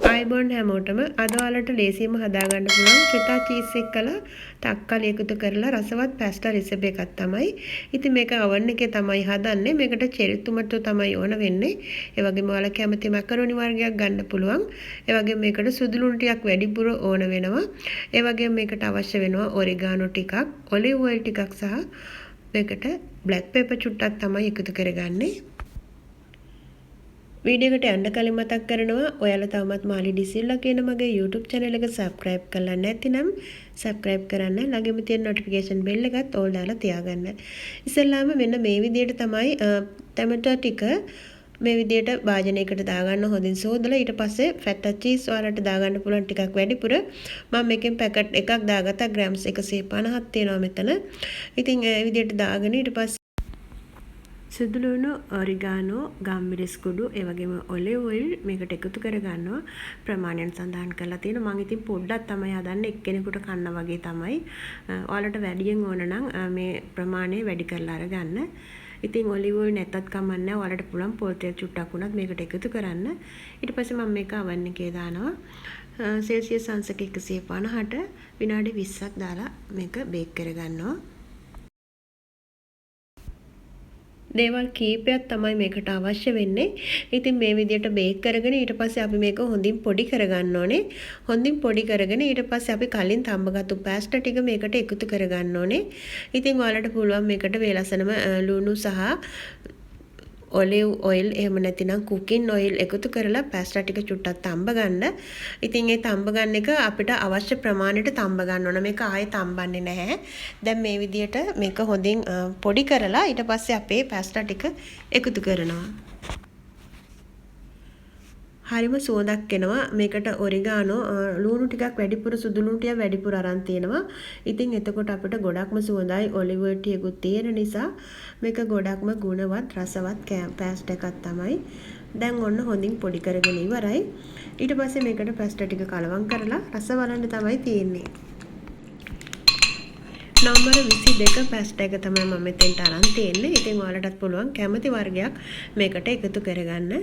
ආයිබෝන් හැමෝටම අද ඔයාලට ලේසියෙන්ම හදාගන්න පුළුවන් ෆෙටා චීස් එක්කලා තක්කාලි එකතු කරලා රසවත් පැස්ටා රෙසිපි එකක් තමයි. ඉතින් මේක oven එකේ තමයි හදන්නේ. මේකට චෙරි ටොමැටෝ තමයි ඕන වෙන්නේ. ඒ වගේම ඔයාලා කැමති මැකරෝනි වර්ගයක් ගන්න පුළුවන්. ඒ වගේම මේකට සුදු ලුණු ටිකක් වැඩිපුර ඕන වෙනවා. ඒ වගේම මේකට අවශ්‍ය වෙනවා oregano ටිකක්, olive oil ටිකක් සහ මේකට black pepper චුට්ටක් තමයි එකතු කරගන්නේ. වීඩියෝ එකට යන්න කලින් මතක් කරනවා ඔයාලා තවමත් මාලි ඩිසිල්ලා කියන මගේ YouTube channel එක subscribe කරලා නැතිනම් subscribe කරන්න. ළඟම තියෙන notification bell එකත් ඕල් දාලා තියාගන්න. ඉතින්ලාම මෙන්න මේ විදිහට තමයි ටොමැටෝ ටික මේ විදිහට භාජනයකට දාගන්න හොඳින් සෝදලා ඊට පස්සේ feta cheese ඔයාලට දාගන්න පුළුවන් ටිකක් වැඩිපුර. මම මේකෙන් පැකට් එකක් දාගත්තා grams 150ක් තියෙනවා මෙතන. ඉතින් ඒ විදිහට දාගෙන ඊට පස්සේ සුදුලුණු oregano ගම්මිරිස් කුඩු ඒ වගේම olive oil මේකට එකතු කරගන්නවා. ප්‍රමාණයෙන් සඳහන් කරලා තියෙනවා. මම ඉතින් පොඩ්ඩක් තමයි හදන්නේ, එක්කෙනෙකුට කන්න වගේ තමයි. ඔයාලට වැඩියෙන් ඕන නම් මේ ප්‍රමාණය වැඩි කරලා අරගන්න. ඉතින් olive oil නැත්තත් කමක් නැහැ. ඔයාලට පුළුවන් පොල් තෙල් චුට්ටක් උනත් මේකට එකතු කරන්න. ඊට පස්සේ මම මේක oven එකේ දානවා. සෙල්සියස් අංශක 150ට විනාඩි 20ක් දාලා මේක බේක් කරගන්නවා. දේවල් කීපයක් තමයි මේකට අවශ්‍ය වෙන්නේ. ඉතින් මේ විදිහට බේක් කරගෙන ඊට පස්සේ අපි මේක හොඳින් පොඩි කරගන්න ඕනේ. හොඳින් පොඩි කරගෙන ඊට පස්සේ අපි කලින් තඹගත්තු පැස්ටා ටික මේකට එකතු කරගන්න ඕනේ. ඉතින් ඔයාලට පුළුවන් මේකට වේලසනම ලුණු සහ olive oil එහෙම නැතිනම් cooking oil එකතු කරලා පැස්ටා ටික චුට්ටක් තඹ ගන්න. ඉතින් ඒ තඹ ගන්න එක අපිට අවශ්‍ය ප්‍රමාණයට තඹ ගන්න ඕන. මේක ආයේ තඹන්නේ නැහැ. දැන් මේ විදිහට මේක හොඳින් පොඩි කරලා ඊට පස්සේ අපේ පැස්ටා ටික එකතු කරනවා. හරිම සුවඳක් එනවා. මේකට oregano ලුණු ටිකක් වැඩිපුර සුදු ලුණු ටික වැඩිපුර අරන් තියෙනවා. ඉතින් එතකොට අපිට ගොඩක්ම සුවඳයි olive oil ටිකකුත් තියෙන නිසා මේක ගොඩක්ම ගුණවත් රසවත් පැස්ටා එකක් තමයි. දැන් ඔන්න හොඳින් පොඩි කරගෙන ඉවරයි. ඊට පස්සේ මේකට පැස්ටා ටික කලවම් කරලා රස බලන්න තමයි තියෙන්නේ. නම්බර 22 පැස්ටා එක තමයි මම මෙතෙන්ට අරන් තියෙන්නේ. ඉතින් ඔයාලටත් පුළුවන් කැමති වර්ගයක් මේකට එකතු කරගන්න.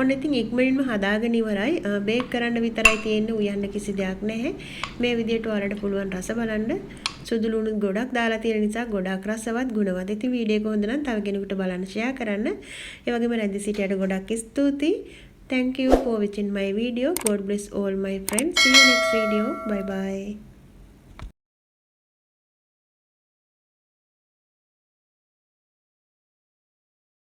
ඔන්න ඉතින් ඉක්මනින්ම හදාගෙන ඉවරයි. බේක් කරන්න විතරයි තියෙන්නේ, උයන්න කිසි දෙයක් නැහැ. මේ විදිහට ඔයාලට පුළුවන් රස බලන්න. සුදු ලුණු ගොඩක් දාලා තියෙන නිසා ගොඩක් රසවත් ගුණවත්. ඉතින් වීඩියෝ එක හොඳ නම් තව කෙනෙකුට බලන්න ෂෙයා කරන්න. ඒ වගේම රැඳී සිටියට ගොඩක් ස්තුතියි. Thank you for watching my video. God bless all my friends. See you next video. Bye bye.